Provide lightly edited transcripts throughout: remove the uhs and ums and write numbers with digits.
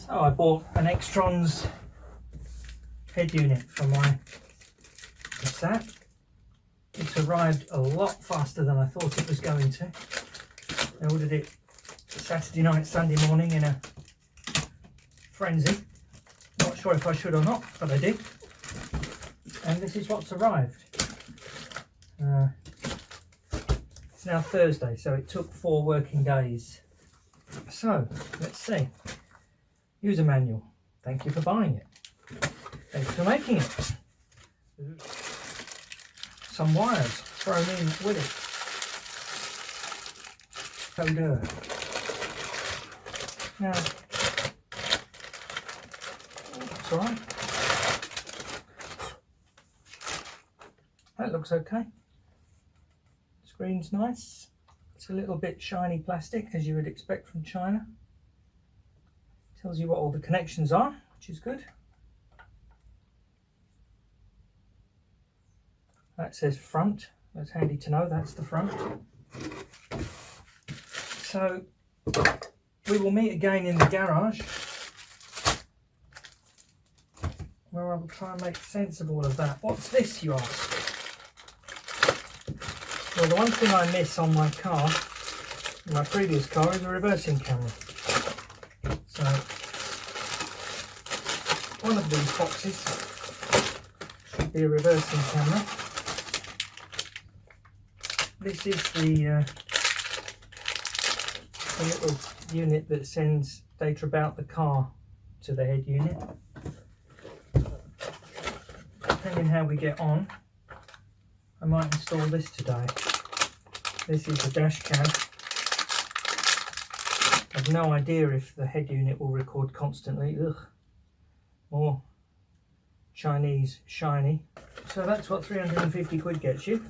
So I bought an XTRONS head unit for my Passat. It's arrived a lot faster than I thought it was going to. I ordered it Saturday night, Sunday morning in a frenzy. Not sure if I should or not, but I did. And this is what's arrived. It's now Thursday, so it took 4 working days. So, let's see. User manual. Thank you for buying it. Thanks for making it. Some wires thrown in with it. Coder. Now, that's alright. That looks okay. Screen's nice. It's a little bit shiny plastic, as you would expect from China. Tells you what all the connections are, which is good. That says front. That's handy to know, that's the front. So we will meet again in the garage, where I will try and make sense of all of that. What's this, you ask? Well, the one thing I miss on my car, my previous car, is a reversing camera. So one of these boxes should be a reversing camera. This is the little unit that sends data about the car to the head unit. Depending how we get on, I might install this today. This is the dash cam. I've no idea if the head unit will record constantly. Ugh. More Chinese shiny. So that's what 350 quid gets you.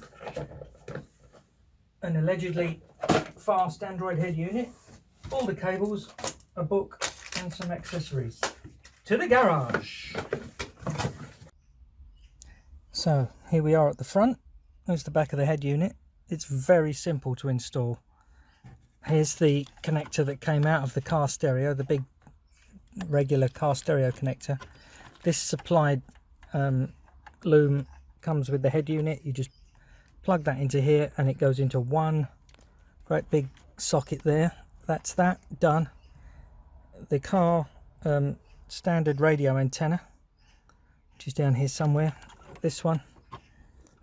An allegedly fast Android head unit, all the cables, a book and some accessories. To the garage. So here we are at the front. There's the back of the head unit. It's very simple to install. Here's the connector that came out of the car stereo, the big regular car stereo connector. This supplied loom comes with the head unit. You just plug that into here and it goes into one great big socket there. That's that done. The car standard radio antenna, which is down here somewhere. This one,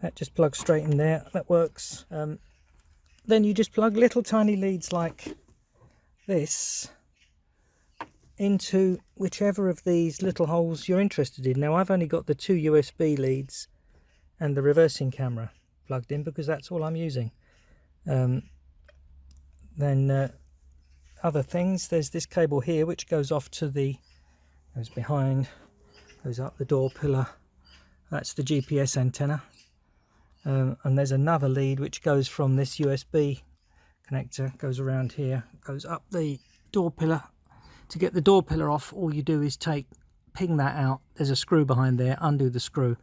that just plugs straight in there. That works. Then you just plug little tiny leads like this into whichever of these little holes you're interested in. Now I've only got the 2 USB leads and the reversing camera plugged in because that's all I'm using. Then other things, there's this cable here which goes off to goes behind, goes up the door pillar. That's the GPS antenna. And there's another lead which goes from this USB connector, goes around here, goes up the door pillar. To get the door pillar off, all you do is ping that out. There's a screw behind there, undo the screw.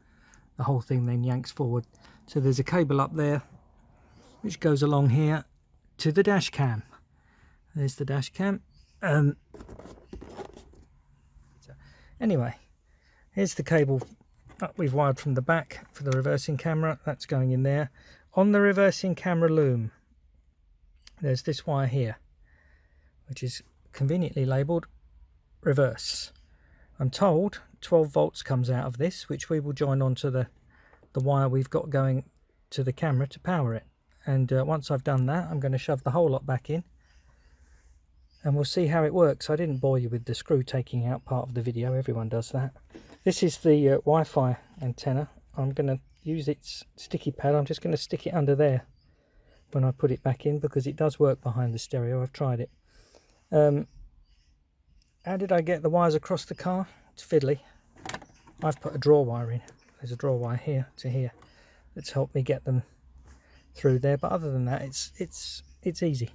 The whole thing then yanks forward. So there's a cable up there which goes along here to the dash cam. There's the dash cam. Anyway, here's the cable we've wired from the back for the reversing camera. That's going in there. On the reversing camera loom, there's this wire here, which is conveniently labelled reverse. I'm told 12 volts comes out of this, which we will join onto the wire we've got going to the camera to power it. And once I've done that, I'm going to shove the whole lot back in and we'll see how it works. I didn't bore you with the screw taking out part of the video, everyone does that. This is the Wi-Fi antenna. I'm going to use its sticky pad. I'm just going to stick it under there when I put it back in because it does work behind the stereo. I've tried it. How did I get the wires across the car? It's fiddly. I've put a draw wire in. There's a draw wire here to here that's helped me get them through there. But other than that, it's easy.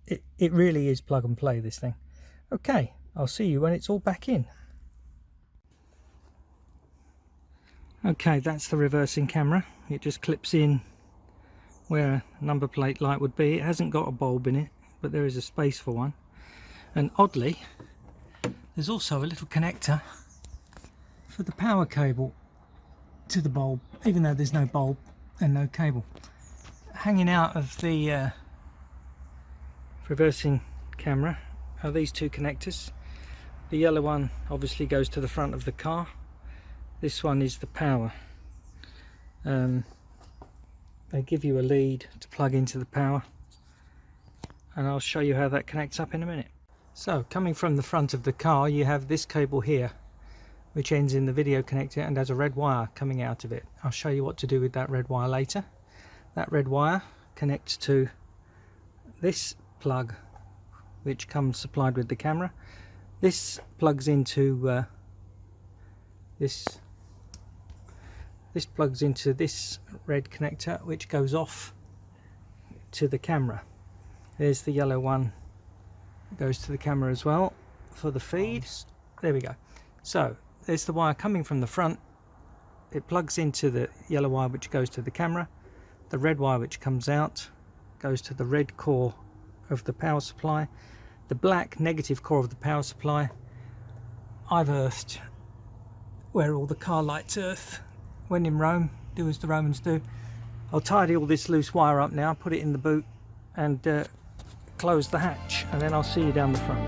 It really is plug and play, this thing. Okay, I'll see you when it's all back in. Okay, that's the reversing camera. It just clips in where a number plate light would be. It hasn't got a bulb in it, but there is a space for one. And oddly, there's also a little connector for the power cable to the bulb, even though there's no bulb and no cable. Hanging out of the reversing camera are these two connectors. The yellow one obviously goes to the front of the car. This one is the power. They give you a lead to plug into the power, and I'll show you how that connects up in a minute. So coming from the front of the car, you have this cable here which ends in the video connector and has a red wire coming out of it. I'll show you what to do with that red wire later. That red wire connects to this plug which comes supplied with the camera. This plugs into this plugs into this red connector which goes off to the camera. There's the yellow one, it goes to the camera as well for the feed. There we go. So there's the wire coming from the front. It plugs into the yellow wire which goes to the camera. The red wire which comes out goes to the red core of the power supply. The black negative core of the power supply I've earthed where all the car lights earth. When in Rome, do as the Romans do. I'll tidy all this loose wire up now, put it in the boot and close the hatch, and then I'll see you down the front.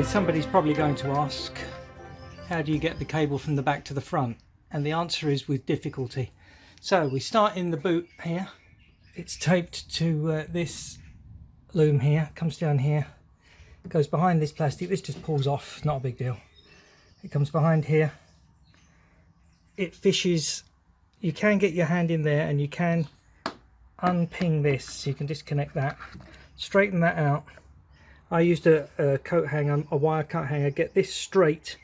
Somebody's probably going to ask, how do you get the cable from the back to the front? And the answer is with difficulty. So we start in the boot here. It's taped to this loom here, comes down here, goes behind this plastic. This just pulls off, it's not a big deal. It comes behind here. It fishes. You can get your hand in there and you can unping this. You can disconnect that, straighten that out. I used a coat hanger, a wire coat hanger. Get this straight,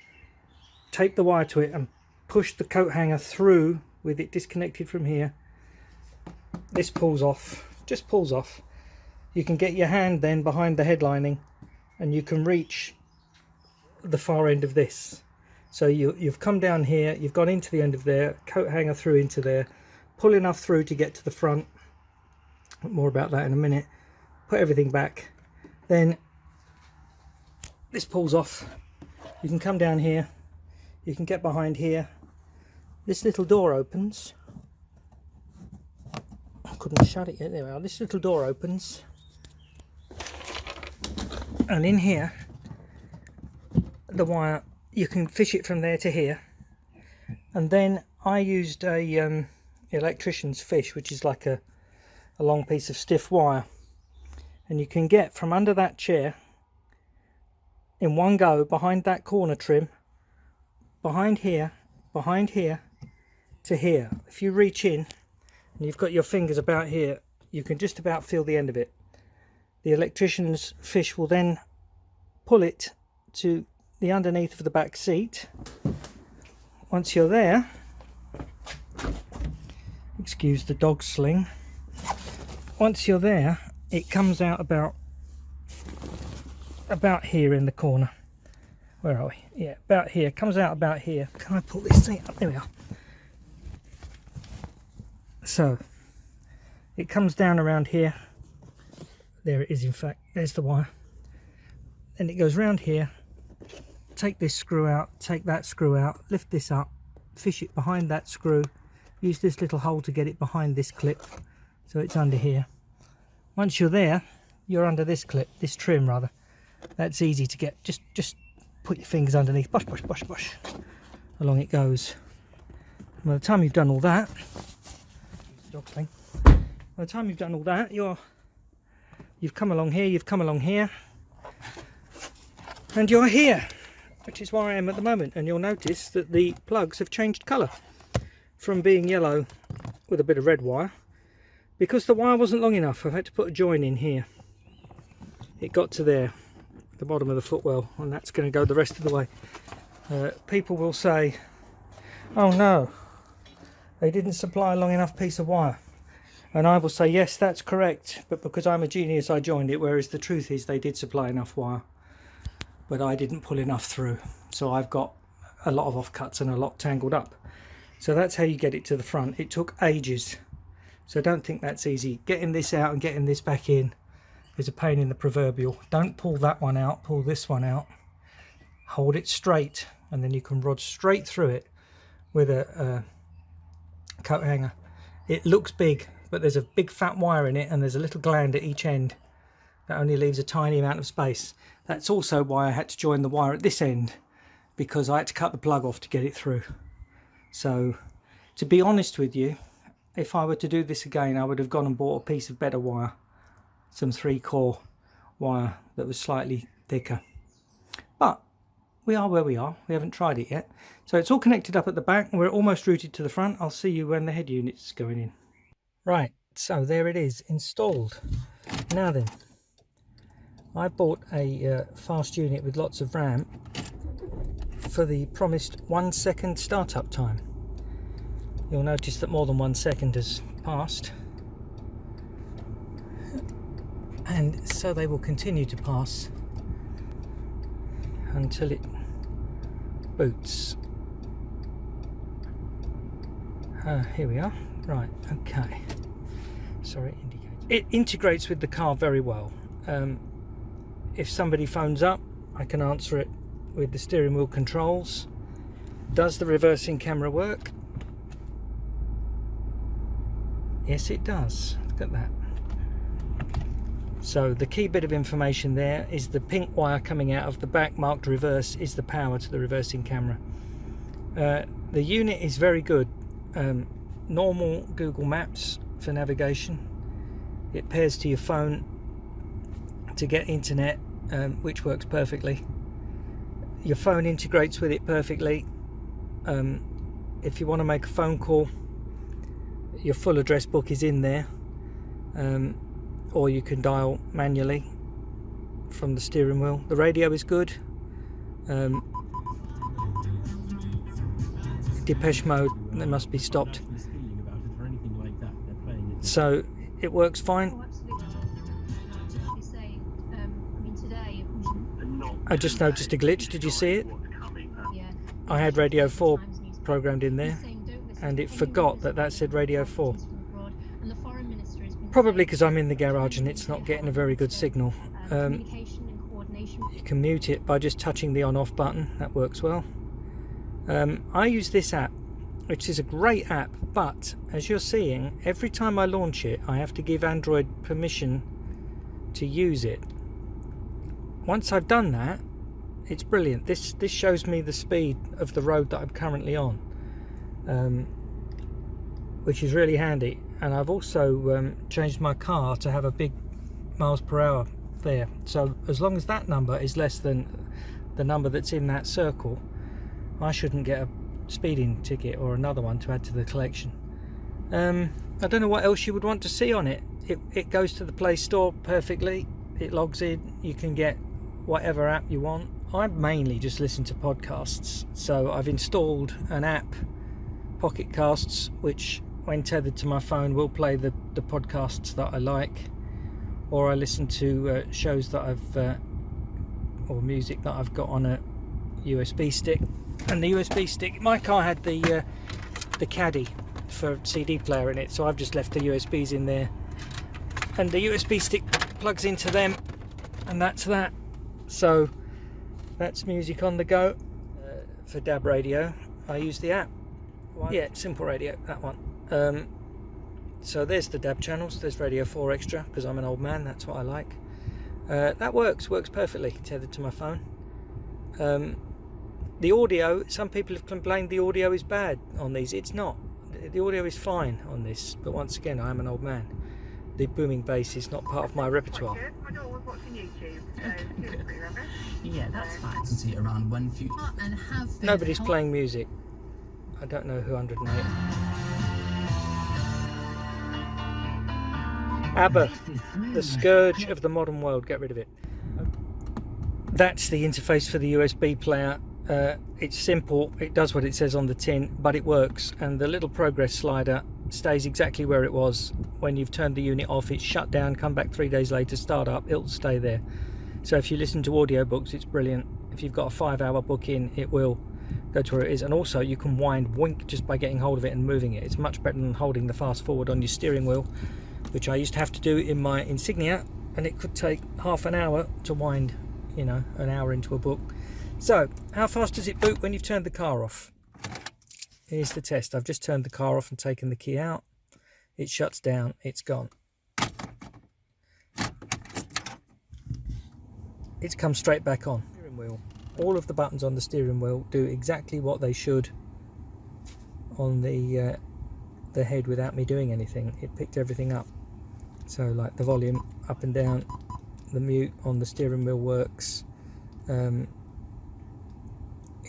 tape the wire to it and push the coat hanger through with it disconnected from here. This pulls off, just pulls off. You can get your hand then behind the headlining and you can reach the far end of this. So you've come down here, you've gone into the end of there, coat hanger through into there, pull enough through to get to the front. More about that in a minute. Put everything back. Then this pulls off. You can come down here, you can get behind here. This little door opens. I couldn't shut it yet. There we are. This little door opens, and in here the wire, you can fish it from there to here. And then I used a electrician's fish, which is like a long piece of stiff wire, and you can get from under that chair in one go behind that corner trim, behind here to here. If you reach in and you've got your fingers about here, you can just about feel the end of it. The electrician's fish will then pull it to the underneath of the back seat. Once you're there, excuse the dog sling, once you're there, it comes out about here in the corner. Where are we? Yeah, about here. Comes out about here. Can I pull this thing up? There we are. So it comes down around here. There it is, in fact. There's the wire. And it goes round here. Take this screw out, take that screw out, lift this up, fish it behind that screw, use this little hole to get it behind this clip so it's under here. Once you're there, you're under this clip, this trim rather. That's easy to get. Just put your fingers underneath, push, along it goes. And by the time you've done all that, you've come along here, and you're here, which is where I am at the moment. And you'll notice that the plugs have changed colour from being yellow with a bit of red wire, because the wire wasn't long enough. I've had to put a join in here. It got to there, the bottom of the footwell, and that's going to go the rest of the way. People will say, oh no, they didn't supply a long enough piece of wire. And I will say, yes, that's correct, but because I'm a genius I joined it, whereas the truth is they did supply enough wire, but I didn't pull enough through. So I've got a lot of offcuts and a lot tangled up. So that's how you get it to the front. It took ages, so don't think that's easy. Getting this out and getting this back in is a pain in the proverbial. Don't pull that one out, pull this one out, hold it straight, and then you can rod straight through it with a coat hanger. It looks big, but there's a big fat wire in it, and there's a little gland at each end that only leaves a tiny amount of space. That's also why I had to join the wire at this end, because I had to cut the plug off to get it through. So to be honest with you, if I were to do this again, I would have gone and bought a piece of better wire, some 3-core wire that was slightly thicker. But we are where we are. We haven't tried it yet. So it's all connected up at the back, and we're almost routed to the front. I'll see you when the head unit's going in. Right, so there it is, installed. Now then, I bought a fast unit with lots of RAM for the promised 1 second startup time. You'll notice that more than 1 second has passed, and so they will continue to pass until it boots. Here we are. Right, okay. Sorry, it integrates with the car very well. If somebody phones up, I can answer it with the steering wheel controls. Does the reversing camera work? Yes, it does. Look at that. So the key bit of information there is the pink wire coming out of the back marked reverse is the power to the reversing camera. The unit is very good. Normal Google Maps for navigation. It pairs to your phone to get internet, which works perfectly. Your phone integrates with it perfectly. If you want to make a phone call, your full address book is in there, or you can dial manually from the steering wheel. The radio is good. Depeche Mode, they must be stopped. So it works fine. I just noticed a glitch. Did you see it? I had Radio 4 programmed in there, and it forgot that said Radio 4. Probably because I'm in the garage and it's not getting a very good signal. You can mute it by just touching the on-off button. That works well. I use this app, which is a great app, but as you're seeing, every time I launch it, I have to give Android permission to use it. Once I've done that, it's brilliant. This shows me the speed of the road that I'm currently on, which is really handy. And I've also changed my car to have a big miles per hour there. So as long as that number is less than the number that's in that circle, I shouldn't get a speeding ticket or another one to add to the collection. I don't know what else you would want to see on it. It goes to the Play Store perfectly. It logs in. You can get whatever app you want. I mainly just listen to podcasts, so I've installed an app, Pocket Casts, which when tethered to my phone will play the podcasts that I like, or I listen to shows that I've or music that I've got on a USB stick. And the USB stick, my car had the caddy for CD player in it, so I've just left the USBs in there, and the USB stick plugs into them, and that's that. So that's music on the go. For DAB radio, I use the app. Yeah, Simple Radio, that one. So there's the DAB channels. There's Radio 4 Extra, because I'm an old man, that's what I like. That works perfectly tethered to my phone. The audio, some people have complained the audio is bad on these. It's not. The audio is fine on this, but once again, I am an old man. The booming bass is not part of my repertoire. My daughter was watching YouTube, so yeah, that's fine. See around 150. Nobody's playing music. I don't know who 108. ABBA, the scourge of the modern world. Get rid of it. That's the interface for the USB player. It's simple, it does what it says on the tin, but it works, and the little progress slider stays exactly where it was. When you've turned the unit off, it's shut down, come back 3 days later, start up, it'll stay there. So if you listen to audiobooks, it's brilliant. If you've got a 5-hour book in, it will. go to where it is. And also you can wind wink just by getting hold of it and moving it. It's much better than holding the fast forward on your steering wheel, which I used to have to do in my Insignia, and it could take half an hour to wind, you know, an hour into a book. So how fast does it boot when you've turned the car off? Here's the test. I've just turned the car off and taken the key out. It shuts down, it's gone. It's come straight back on. Steering wheel. All of the buttons on the steering wheel do exactly what they should on the head without me doing anything. It picked everything up. So like the volume up and down, the mute on the steering wheel works. It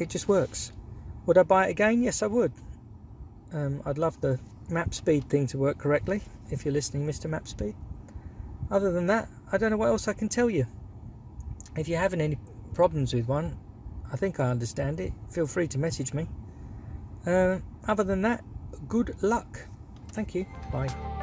just works. Would I buy it again? Yes, I would. I'd love the map speed thing to work correctly, if you're listening, Mr. Map Speed. Other than that, I don't know what else I can tell you. If you're having any problems with one, I think I understand it. Feel free to message me. Other than that, good luck. Thank you. Bye.